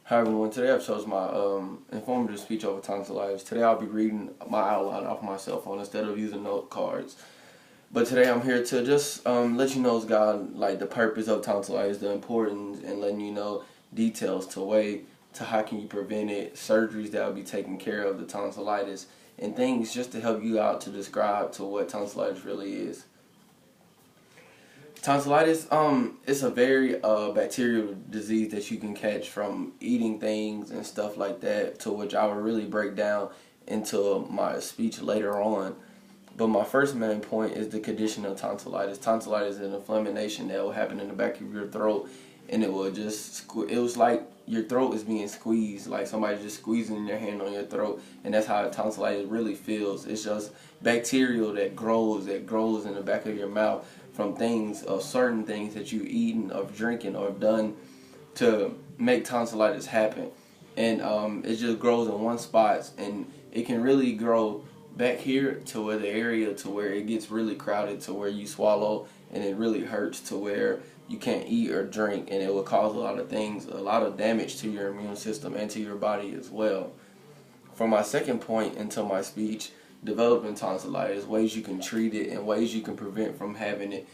Hi everyone, today I've chosen my informative speech over tonsillitis. Today I'll be reading my outline off my cell phone instead of using note cards. But today I'm here to just let you know, God, like the purpose of tonsillitis, the importance, and letting you know details to how can you prevent it, surgeries that will be taking care of the tonsillitis, and things just to help you out to describe to what tonsillitis really is. Tonsillitis, it's a very bacterial disease that you can catch from eating things and stuff like that, to which I will really break down into my speech later on. But my first main point is the condition of tonsillitis. Tonsillitis is an inflammation that will happen in the back of your throat, and it will just, it was like your throat is being squeezed, like somebody just squeezing their hand on your throat, and that's how tonsillitis really feels. It's just bacterial that grows in the back of your mouth from things, of certain things that you've eaten, or drinking, or done to make tonsillitis happen. And it just grows in one spot, and it can really grow back here to where the area to where it gets really crowded, to where you swallow and it really hurts, to where you can't eat or drink, and it will cause a lot of things, a lot of damage to your immune system and to your body as well. For my second point into my speech, developing tonsillitis, ways you can treat it and ways you can prevent from having it.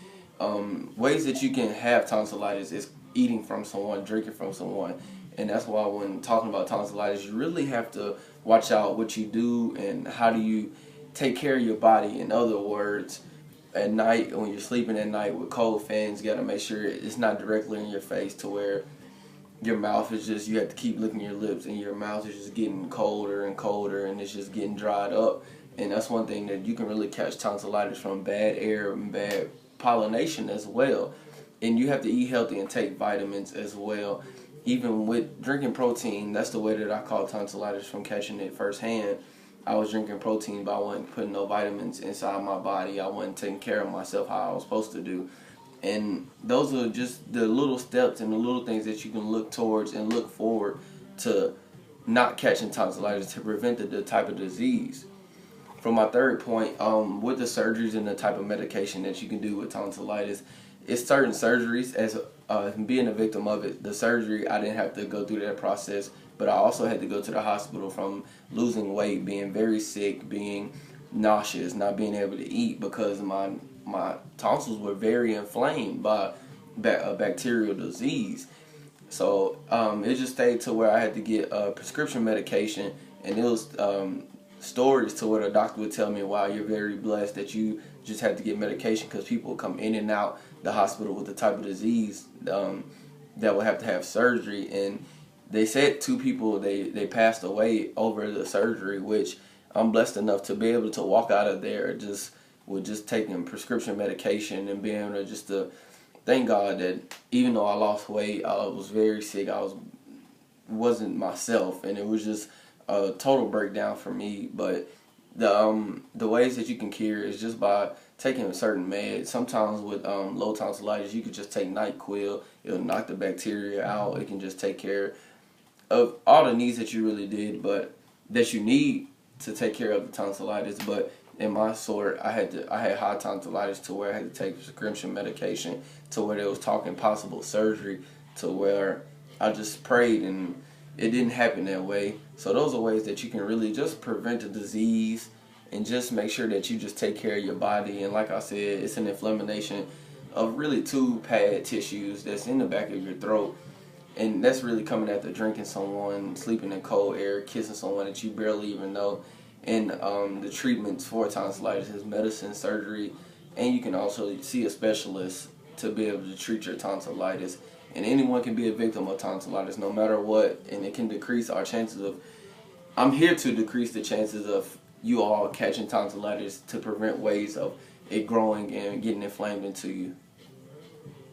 Ways that you can have tonsillitis is eating from someone, drinking from someone. And that's why when talking about tonsillitis, you really have to watch out what you do and how do you take care of your body. In other words, at night, when you're sleeping at night with cold fans, you got to make sure it's not directly in your face, to where your mouth is just, you have to keep licking your lips, and your mouth is just getting colder and colder, and it's just getting dried up. And that's one thing that you can really catch tonsillitis from: bad air and bad pollination as well. And you have to eat healthy and take vitamins as well. Even with drinking protein, that's the way that I caught tonsillitis from catching it firsthand. I was drinking protein, but I wasn't putting no vitamins inside my body. I wasn't taking care of myself how I was supposed to do. And those are just the little steps and the little things that you can look towards and look forward to not catching tonsillitis, to prevent the type of disease. For my third point, with the surgeries and the type of medication that you can do with tonsillitis, it's certain surgeries. As being a victim of it, the surgery, I didn't have to go through that process, but I also had to go to the hospital from losing weight, being very sick, being nauseous, not being able to eat, because my tonsils were very inflamed by a bacterial disease. So it just stayed to where I had to get prescription medication, and it was stories to where the doctor would tell me, wow, you're very blessed that you just had to get medication, because people come in and out the hospital with the type of disease that would have to have surgery. And they said two people, they passed away over the surgery, which I'm blessed enough to be able to walk out of there just with just taking prescription medication and being able to just to thank God that even though I lost weight, I was very sick, wasn't myself, and it was just a total breakdown for me. But the ways that you can cure is just by taking a certain med. Sometimes with low tonsillitis, you could just take NyQuil. It'll knock the bacteria out. It can just take care of all the needs that you really did, but that you need to take care of the tonsillitis. But in my sort, I had high tonsillitis, to where I had to take prescription medication, to where they was talking possible surgery, to where I just prayed and it didn't happen that way. So those are ways that you can really just prevent the disease and just make sure that you just take care of your body. And like I said, it's an inflammation of really two pad tissues that's in the back of your throat. And that's really coming after drinking someone, sleeping in cold air, kissing someone that you barely even know. And the treatments for tonsillitis is medicine, surgery, and you can also see a specialist to be able to treat your tonsillitis. And anyone can be a victim of tonsillitis, no matter what, and it can decrease our chances of, I'm here to decrease the chances of you all catching tonsillitis, to prevent ways of it growing and getting inflamed into you.